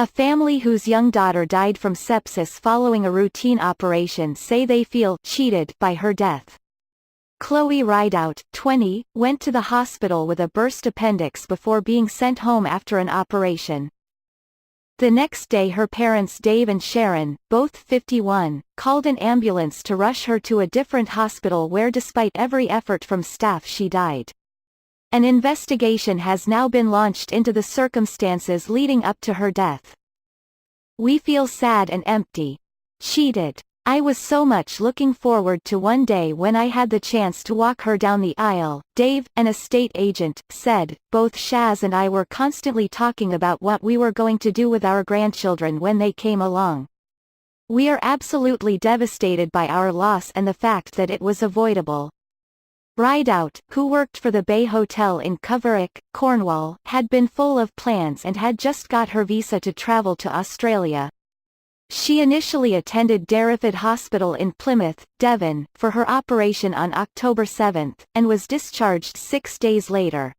A family whose young daughter died from sepsis following a routine operation say they feel cheated by her death. Chloe Rideout, 20, went to the hospital with a burst appendix before being sent home after an operation. The next day her parents Dave and Sharon, both 51, called an ambulance to rush her to a different hospital where despite every effort from staff she died. An investigation has now been launched into the circumstances leading up to her death. We feel sad and empty. Cheated. I was so much looking forward to one day when I had the chance to walk her down the aisle, Dave, an estate agent, said. Both Shaz and I were constantly talking about what we were going to do with our grandchildren when they came along. We are absolutely devastated by our loss and the fact that it was avoidable. Rideout, who worked for the Bay Hotel in Coverick, Cornwall, had been full of plans and had just got her visa to travel to Australia. She initially attended Derriford Hospital in Plymouth, Devon, for her operation on October 7, and was discharged 6 days later.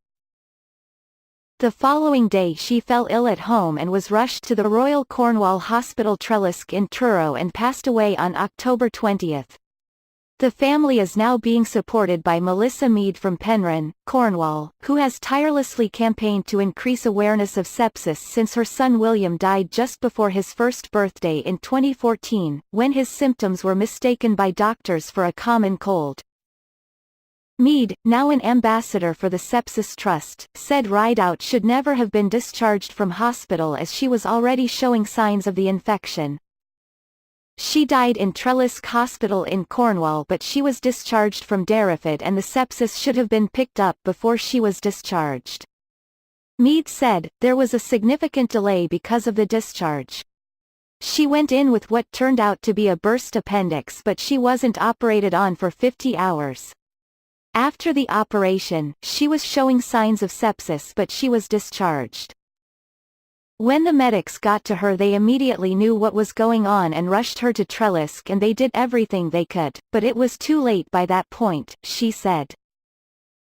The following day she fell ill at home and was rushed to the Royal Cornwall Hospital Trellisk in Truro and passed away on October 20. The family is now being supported by Melissa Mead from Penryn, Cornwall, who has tirelessly campaigned to increase awareness of sepsis since her son William died just before his first birthday in 2014, when his symptoms were mistaken by doctors for a common cold. Mead, now an ambassador for the Sepsis Trust, said Rideout should never have been discharged from hospital as she was already showing signs of the infection. She died in Trellisk Hospital in Cornwall, but she was discharged from Derriford and the sepsis should have been picked up before she was discharged. Mead said, there was a significant delay because of the discharge. She went in with what turned out to be a burst appendix, but she wasn't operated on for 50 hours. After the operation, she was showing signs of sepsis but she was discharged. When the medics got to her they immediately knew what was going on and rushed her to Trellisk and they did everything they could, but it was too late by that point, she said.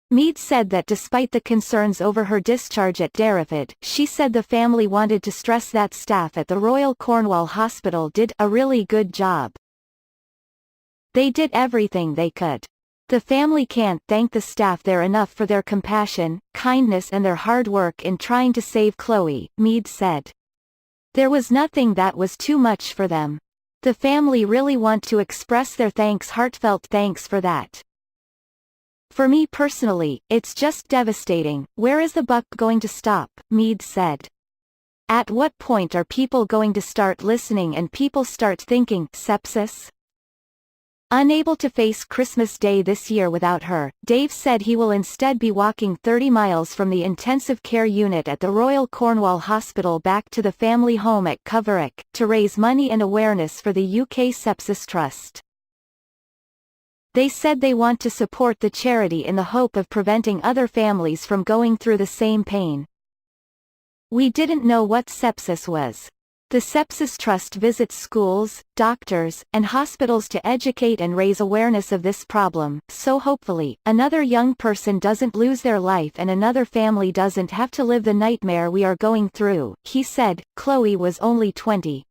Mead said that despite the concerns over her discharge at Derriford, she said the family wanted to stress that staff at the Royal Cornwall Hospital did a really good job. They did everything they could. The family can't thank the staff there enough for their compassion, kindness and their hard work in trying to save Chloe, Mead said. There was nothing that was too much for them. The family really want to express their heartfelt thanks for that. For me personally, it's just devastating. Where is the buck going to stop? Mead said. At what point are people going to start listening and people start thinking, sepsis? Unable to face Christmas Day this year without her, Dave said he will instead be walking 30 miles from the intensive care unit at the Royal Cornwall Hospital back to the family home at Coverick, to raise money and awareness for the UK Sepsis Trust. They said they want to support the charity in the hope of preventing other families from going through the same pain. We didn't know what sepsis was. The Sepsis Trust visits schools, doctors, and hospitals to educate and raise awareness of this problem, so hopefully, another young person doesn't lose their life and another family doesn't have to live the nightmare we are going through, he said. Chloe was only 20.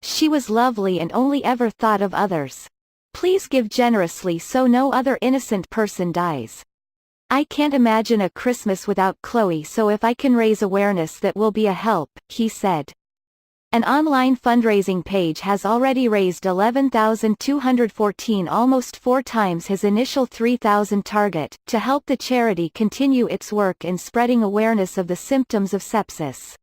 She was lovely and only ever thought of others. Please give generously so no other innocent person dies. I can't imagine a Christmas without Chloe, so if I can raise awareness that will be a help, he said. An online fundraising page has already raised $11,214, almost 4 times his initial $3,000 target, to help the charity continue its work in spreading awareness of the symptoms of sepsis.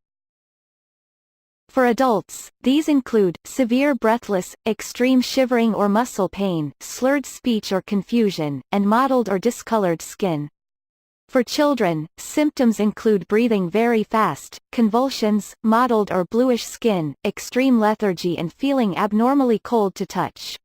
For adults, these include severe breathless, extreme shivering or muscle pain, slurred speech or confusion, and mottled or discolored skin. For children, symptoms include breathing very fast, convulsions, mottled or bluish skin, extreme lethargy and feeling abnormally cold to touch.